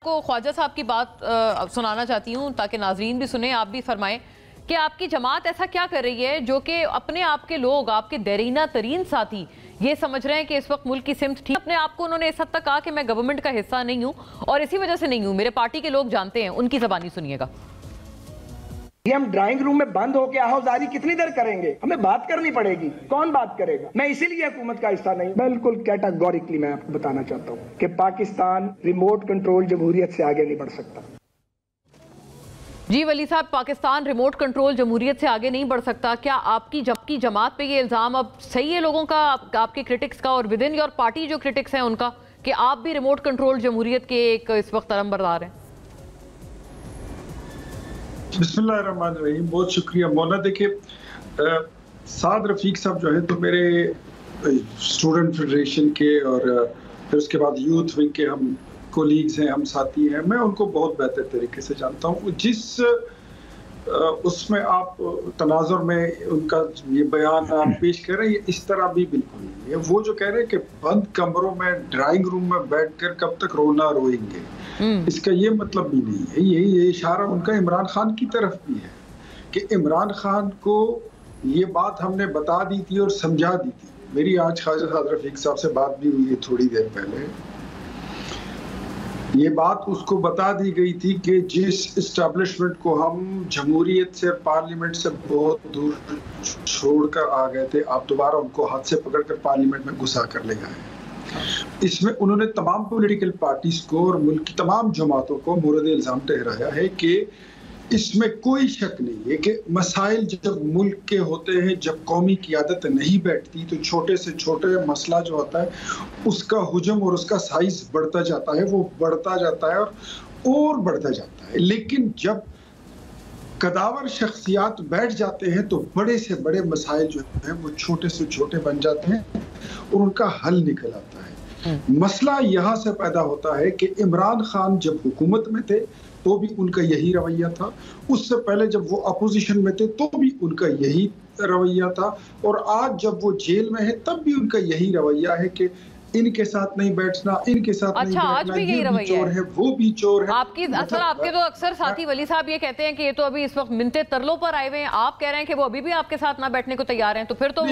आपको ख्वाजा साहब की बात सुनाना चाहती हूँ ताकि नाजरीन भी सुने, आप भी फरमाएं कि आपकी जमात ऐसा क्या कर रही है जो कि अपने आप के लोग, आपके देरीना तरीन साथी ये समझ रहे हैं कि इस वक्त मुल्क की सिमत ठीक। अपने आप को उन्होंने इस हद तक कहा कि मैं गवर्नमेंट का हिस्सा नहीं हूँ और इसी वजह से नहीं हूँ, मेरे पार्टी के लोग जानते हैं। उनकी ज़बानी सुनिएगा। हम ड्राइंग रूम में बंद होकर आहोजारी कितनी देर करेंगे? हमें बात करनी पड़ेगी। कौन बात करेगा? मैं इसीलिए हुकूमत का हिस्सा नहीं। बिल्कुल कैटेगोरिकली मैं आपको बताना चाहता हूँ कि पाकिस्तान रिमोट कंट्रोल जमहूरियत से आगे नहीं बढ़ सकता। जी वली साहब, पाकिस्तान रिमोट कंट्रोल जमहूरियत से आगे नहीं बढ़ सकता। क्या आपकी जमात पे ये इल्ज़ाम अब सही है लोगों का, आपके क्रिटिक्स का और विद इन योर पार्टी जो क्रिटिक्स हैं उनका, कि आप भी रिमोट कंट्रोल जमहूरियत के एक इस वक्त अलंबरदार हैं? बिस्मिल्लाहिर्रहमानिर्रहीम, बहुत शुक्रिया मौला। देखिए, साद रफीक साहब जो है तो मेरे स्टूडेंट फेडरेशन के और फिर उसके बाद यूथ विंग के हम कोलीग्स हैं, हम साथी हैं। मैं उनको बहुत बेहतर तरीके से जानता हूँ। जिस उसमें आप तनाजुर में उनका ये बयान आप पेश कर रहे हैं, ये इस तरह भी बिल्कुल नहीं है। वो जो कह रहे हैं कि बंद कमरों में ड्राइंग रूम में बैठकर कब तक रोना रोएंगे, इसका ये मतलब भी नहीं है। ये इशारा उनका इमरान खान की तरफ भी है कि इमरान खान को ये बात हमने बता दी थी और समझा दी थी। मेरी आज ख्वाजा साद रफीक साहब से बात भी हुई है थोड़ी देर पहले। ये बात उसको बता दी गई थी कि जिस इस्टेब्लिशमेंट को हम जमहूरियत से, पार्लियामेंट से बहुत दूर छोड़कर आ गए थे, आप दोबारा उनको हाथ से पकड़कर पार्लियामेंट में घुसा कर ले गए। इसमें उन्होंने तमाम पॉलिटिकल पार्टीज को और मुल्क की तमाम जमातों को मुर्द इल्ज़ाम ठहराया है कि इसमें कोई शक नहीं है कि मसाइल जब मुल्क के होते हैं, जब कौमी क़ियादत नहीं बैठती तो छोटे से छोटे मसला जो होता है उसका हुजम और उसका साइज बढ़ता जाता है, वो बढ़ता जाता है और बढ़ता जाता है। लेकिन जब कदावर शख्सियात बैठ जाते हैं तो बड़े से बड़े मसाइल जो हैं वो छोटे से छोटे बन जाते हैं और उनका हल निकल आता है। मसला यहाँ से पैदा होता है कि इमरान खान जब हुकूमत में थे तो भी उनका यही रवैया था, उससे पहले जब वो अपोजिशन में थे तो भी उनका यही रवैया था, और आज जब वो जेल में है तब भी उनका यही रवैया है कि इनके साथ नहीं बैठना, इनके साथ नहीं बैठना, आज भी यही ये भी चोर है, वो भी चोर है। आपके तो अक्सर साथी वली साहब ये कहते हैं कि ये तो अभी इस वक्त मिन्नते तरलों पर आए हुए हैं, आप कह रहे हैं कि वो अभी भी आपके साथ ना बैठने को तैयार हैं, तो फिर तो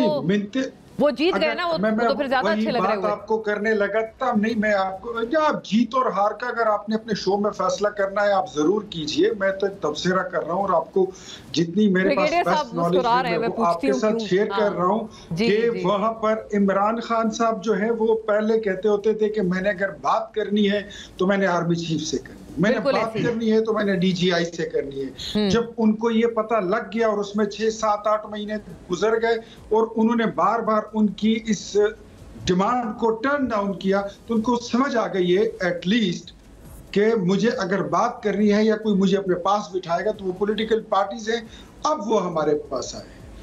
वो जीत गए ना, वो तो फिर ज्यादा अच्छे लग रहे हैं। आपको करने लगा तब नहीं, मैं आपको आप जीत और हार का अगर आपने अपने शो में फैसला करना है आप जरूर कीजिए। मैं तो तबसरा कर रहा हूँ और आपको जितनी मेरे पास बेस्ट नॉलेज है वो आपके साथ शेयर कर रहा हूँ कि वहां पर इमरान खान साहब जो है वो पहले कहते होते थे कि मैंने अगर बात करनी है तो मैंने आर्मी चीफ से करनी, मैंने बात करनी है तो मैंने डीजीआई से करनी है। जब उनको ये पता लग गया और उसमें 6-7-8 महीने गुजर गए और उन्होंने बार बार उनकी इस डिमांड को टर्न डाउन किया तो उनको समझ आ गई है एटलीस्ट कि मुझे अगर बात करनी है या कोई मुझे अपने पास बिठाएगा तो वो पॉलिटिकल पार्टीज हैं, अब वो हमारे पास आए।